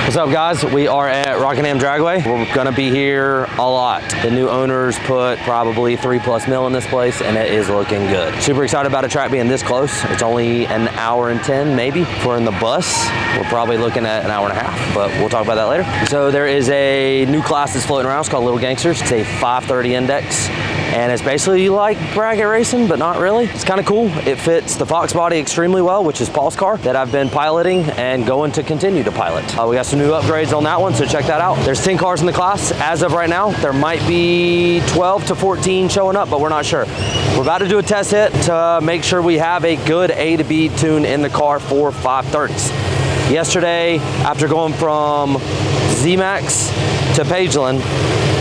What's up, guys? We are at Rockingham Dragway. We're gonna be here a lot. The new owners put probably $3+ million in this place, and it is looking good. Super excited about a track being this close. It's only an hour and 10, maybe. If we're in the bus, we're probably looking at an hour and a half, but we'll talk about that later. So there is a new class that's floating around. It's called Little Gangsters. It's a 530 index, and it's basically like bracket racing, but not really. It's kind of cool. It fits the Foxbody extremely well, which is Paul's car that I've been piloting and going to continue to pilot. We got some new upgrades on that one, so check that out. There's 10 cars in the class as of right now. There might be 12 to 14 showing up, but we're not sure. We're about to do a test hit to make sure we have a good A to B tune in the car for 530s. Yesterday, after going from Z-Max to Pageland,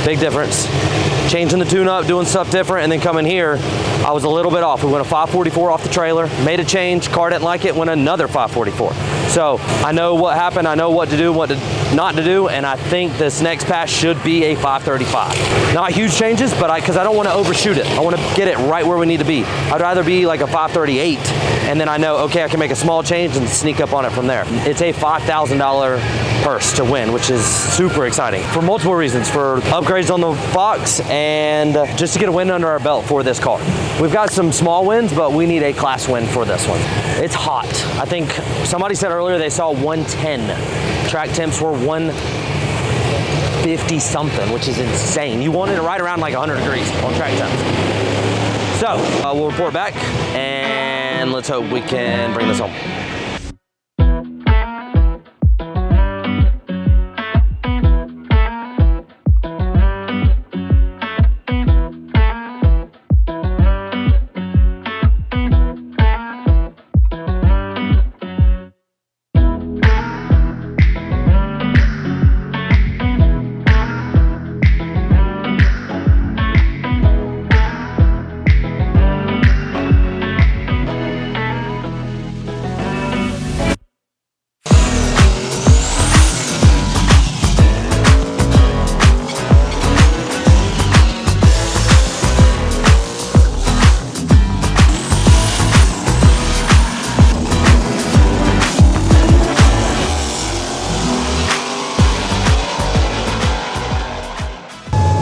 big difference. Changing the tune up, doing stuff different, and then coming here, I was a little bit off. We went a 544 off the trailer, made a change, car didn't like it, went another 544. So I know what happened, I know what to do, what not to do, and I think this next pass should be a 535. Not huge changes, but because I don't want to overshoot it. I want to get it right where we need to be. I'd rather be like a 538, and then I know, okay, I can make a small change and sneak up on it from there. It's a $5,000 purse to win, which is super exciting for multiple reasons, for upgrades on the Fox and just to get a win under our belt for this car. We've got some small wins, but we need a class win for this one. It's hot. I think somebody said earlier they saw 110. Track temps were 150 something, which is insane. You wanted it right around like 100 degrees on track temps. So we'll report back and let's hope we can bring this home.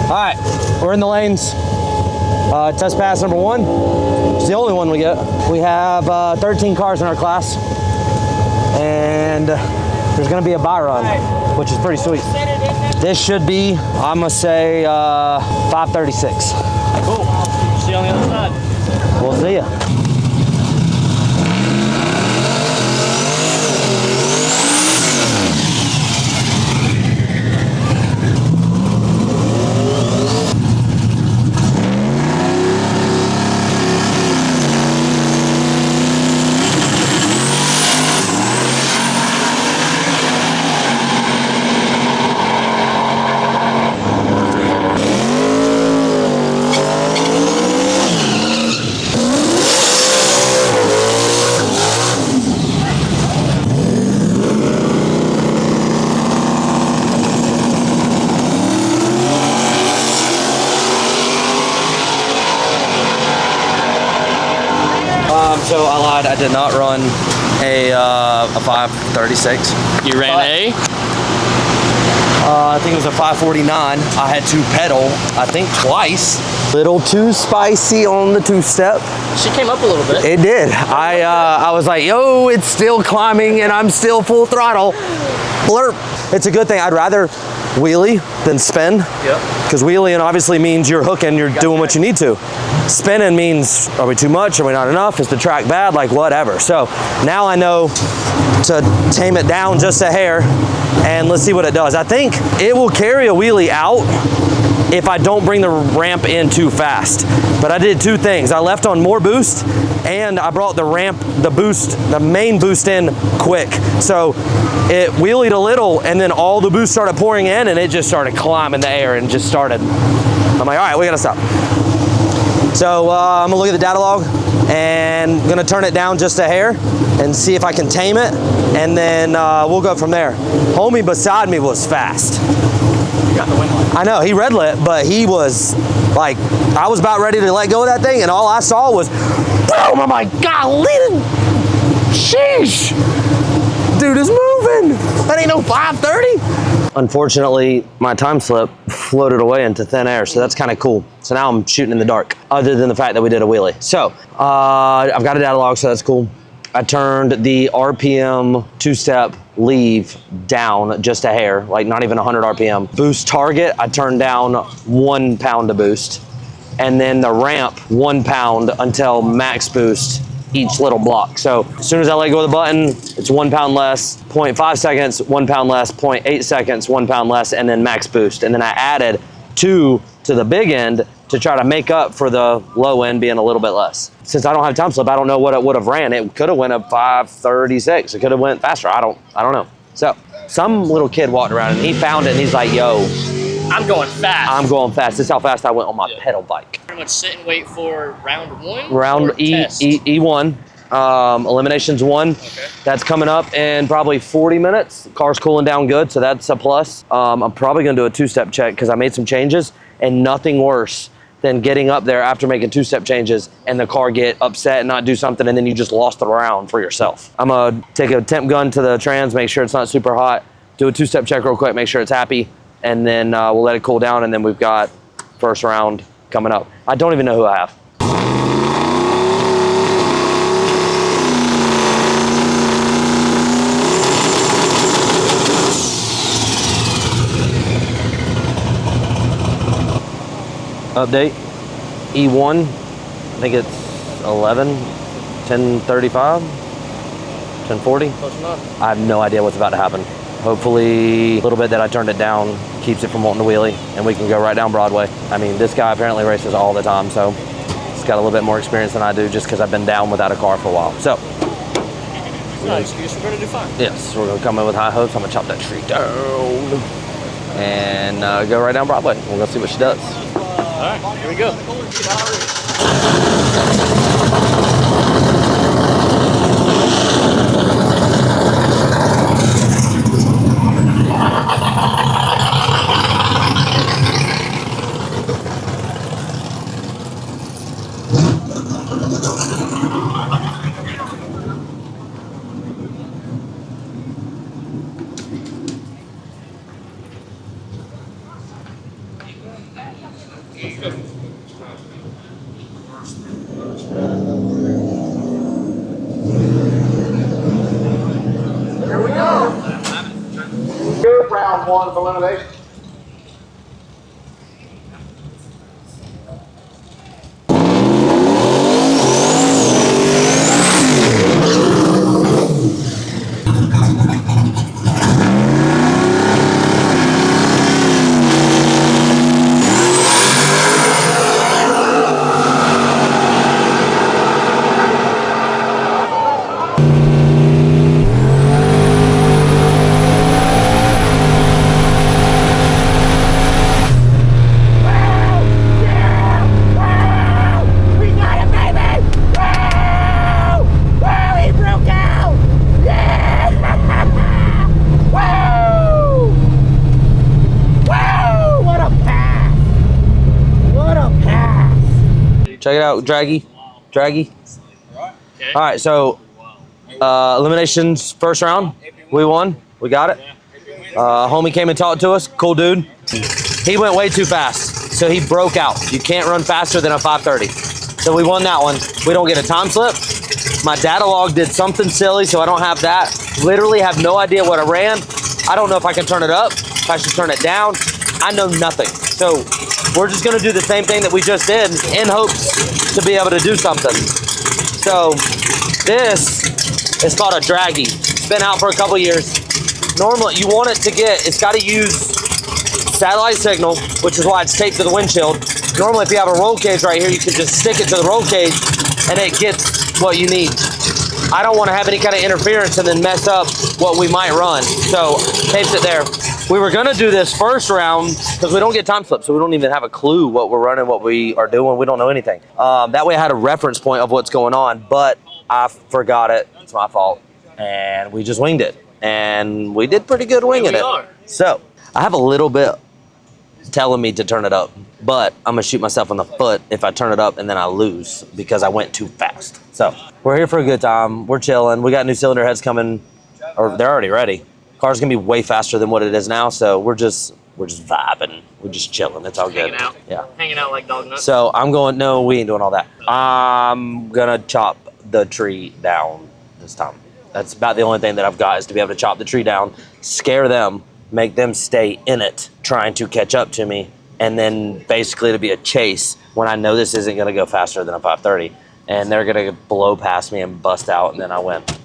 All right, we're in the lanes. Test pass number 1. It's the only one we get. We have 13 cars in our class, and there's gonna be a buy run, which is pretty sweet. This should be, I'm gonna say 536. Cool. See you on the other side. We'll see ya. So I lied, I did not run a 536. You ran a? I think it was a 549. I had to pedal, I think twice. Little too spicy on the two-step. She came up a little bit. It did. I was like, yo, it's still climbing and I'm still full throttle. Blurp. It's a good thing. I'd rather wheelie than spin. Yep. Because wheeling obviously means you're hooking, you're doing what you need to. Spinning means, are we too much? Are we not enough? Is the track bad? Like whatever. So now I know to tame it down just a hair, and let's see what it does. I think it will carry a wheelie out if I don't bring the ramp in too fast. But I did two things. I left on more boost, and I brought the ramp, the main boost in quick. So it wheelied a little, and then all the boost started pouring in, and it just started climbing the air and just started. I'm like, all right, we gotta stop. So I'm gonna look at the data log and gonna turn it down just a hair and see if I can tame it, and then we'll go from there. Homie beside me was fast. You got the wind line. I know, he red lit, but he was like, I was about ready to let go of that thing, and all I saw was, boom! I'm like, golly, sheesh! Sheesh! Dude is moving. That ain't no 530. Unfortunately, my time slip floated away into thin air, so that's kind of cool. So now I'm shooting in the dark, other than the fact that we did a wheelie. So I've got a data log, so that's cool. I turned the RPM two-step leave down just a hair, like not even 100 RPM. Boost target, I turned down 1 pound to boost. And then the ramp, 1 pound until max boost each little block. So as soon as I let go of the button, it's 1 pound less, 0.5 seconds, 1 pound less, 0.8 seconds, 1 pound less, and then max boost. And then I added 2 to the big end to try to make up for the low end being a little bit less. Since I don't have time slip, I don't know what it would have ran. It could have went a 536. It could have went faster. I don't know. So some little kid walked around and he found it and he's like, yo, I'm going fast. I'm going fast. This is how fast I went on my pedal bike. Pretty much sit and wait for round 1? Round E1, eliminations 1. Okay. That's coming up in probably 40 minutes. The car's cooling down good, so that's a plus. I'm probably gonna do a 2-step check because I made some changes, and nothing worse than getting up there after making 2-step changes and the car get upset and not do something, and then you just lost the round for yourself. I'm gonna take a temp gun to the trans, make sure it's not super hot, do a 2-step check real quick, make sure it's happy, and then we'll let it cool down, and then we've got first round coming up. I don't even know who I have. Update, E1, I think it's 10:35, 10:40. Close enough. I have no idea what's about to happen. Hopefully, a little bit that I turned it down keeps it from wanting to wheelie, and we can go right down Broadway. I mean, this guy apparently races all the time, so he's got a little bit more experience than I do just because I've been down without a car for a while. So, No excuse, we're going to do fine. yes, we're going to come in with high hopes. I'm going to chop that tree down and go right down Broadway. We're going to see what she does. All right, here we go. Round 1 of elimination. Check it out, Draggy. Okay. All right, so eliminations first round, we won, we got it. Homie came and talked to us, cool dude. He went way too fast, so he broke out. You can't run faster than a 530. So we won that one. We don't get a time slip. My data log did something silly, so I don't have that. Literally have no idea what I ran. I don't know if I can turn it up, if I should turn it down. I know nothing. So we're just gonna do the same thing that we just did in hopes to be able to do something. So this is called a draggy. It's been out for a couple years. Normally, you want it to get, it's gotta use satellite signal, which is why it's taped to the windshield. Normally, if you have a roll cage right here, you can just stick it to the roll cage and it gets what you need. I don't wanna have any kind of interference and then mess up what we might run. So, tapes it there. We were gonna do this first round because we don't get time slips, so we don't even have a clue what we're running, what we are doing. We don't know anything. That way I had a reference point of what's going on, but I forgot it. It's my fault. And we just winged it. And we did pretty good winging it. So I have a little bit telling me to turn it up. But I'm gonna shoot myself in the foot if I turn it up and then I lose because I went too fast. So we're here for a good time. We're chilling. We got new cylinder heads coming, or they're already ready. Car's gonna be way faster than what it is now, so we're just vibing. We're just chilling. It's all good. Hanging out. Yeah. Hanging out like dog nuts. So I'm going, no, we ain't doing all that. I'm gonna chop the tree down this time. That's about the only thing that I've got is to be able to chop the tree down, scare them, make them stay in it, trying to catch up to me, and then basically to be a chase when I know this isn't gonna go faster than a 530. And they're gonna blow past me and bust out, and then I went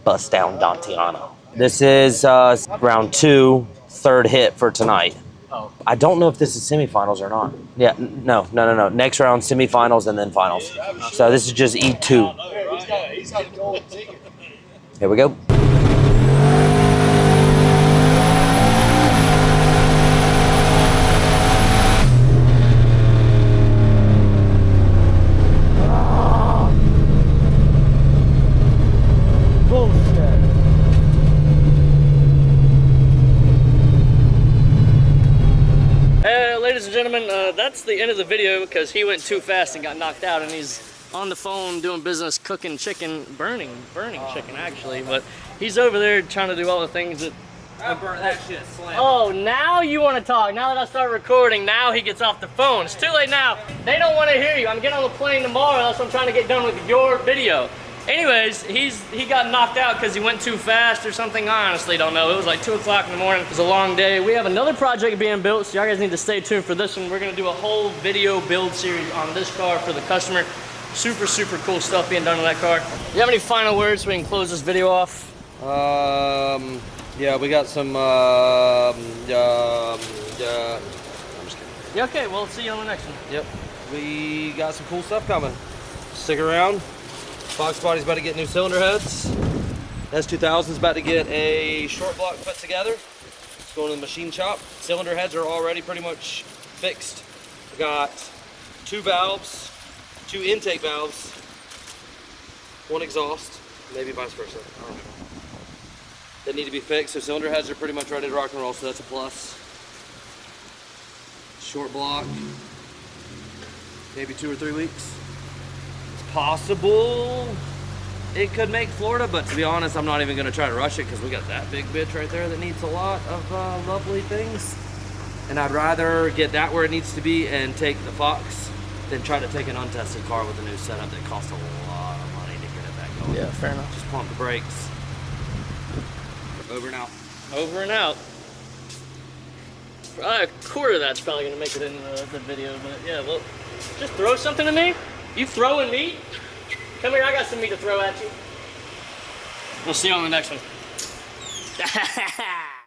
bust down Dantiano. This is round 2, third hit for tonight. Oh. I don't know if this is semifinals or not. Yeah, no. Next round, semifinals, and then finals. So this is just E2. Here we go. Ladies and gentlemen, that's the end of the video because he went too fast and got knocked out, and he's on the phone doing business, cooking chicken, burning chicken actually, but he's over there trying to do all the things that... I burned that shit slam. Oh, now you want to talk. Now that I start recording, now he gets off the phone. It's too late now. They don't want to hear you. I'm getting on the plane tomorrow. That's what I'm trying to get done with your video. Anyways, he got knocked out because he went too fast or something. I honestly don't know. It was like 2 o'clock in the morning. It was a long day. We have another project being built, so y'all guys need to stay tuned for this one. We're gonna do a whole video build series on this car for the customer. Super, super cool stuff being done on that car. Do you have any final words so we can close this video off? Yeah, we got some, I'm just kidding. Yeah, okay, well, see you on the next one. Yep, we got some cool stuff coming. Stick around. Foxbody's about to get new cylinder heads. S2000's about to get a short block put together. It's going to the machine shop. Cylinder heads are already pretty much fixed. We got 2 valves, 2 intake valves, 1 exhaust, maybe vice versa. I don't know. They need to be fixed, so cylinder heads are pretty much ready to rock and roll, so that's a plus. Short block, maybe 2 or 3 weeks. Possible it could make Florida, but to be honest, I'm not even going to try to rush it because we got that big bitch right there that needs a lot of lovely things, and I'd rather get that where it needs to be and take the Fox than try to take an untested car with a new setup that costs a lot of money to get it back going. Yeah, fair enough. Just pump the brakes. Over and out. Over and out. A quarter of that's probably going to make it in the video, but yeah, well, just throw something at me. You throwing meat? Come here, I got some meat to throw at you. We'll see you on the next one.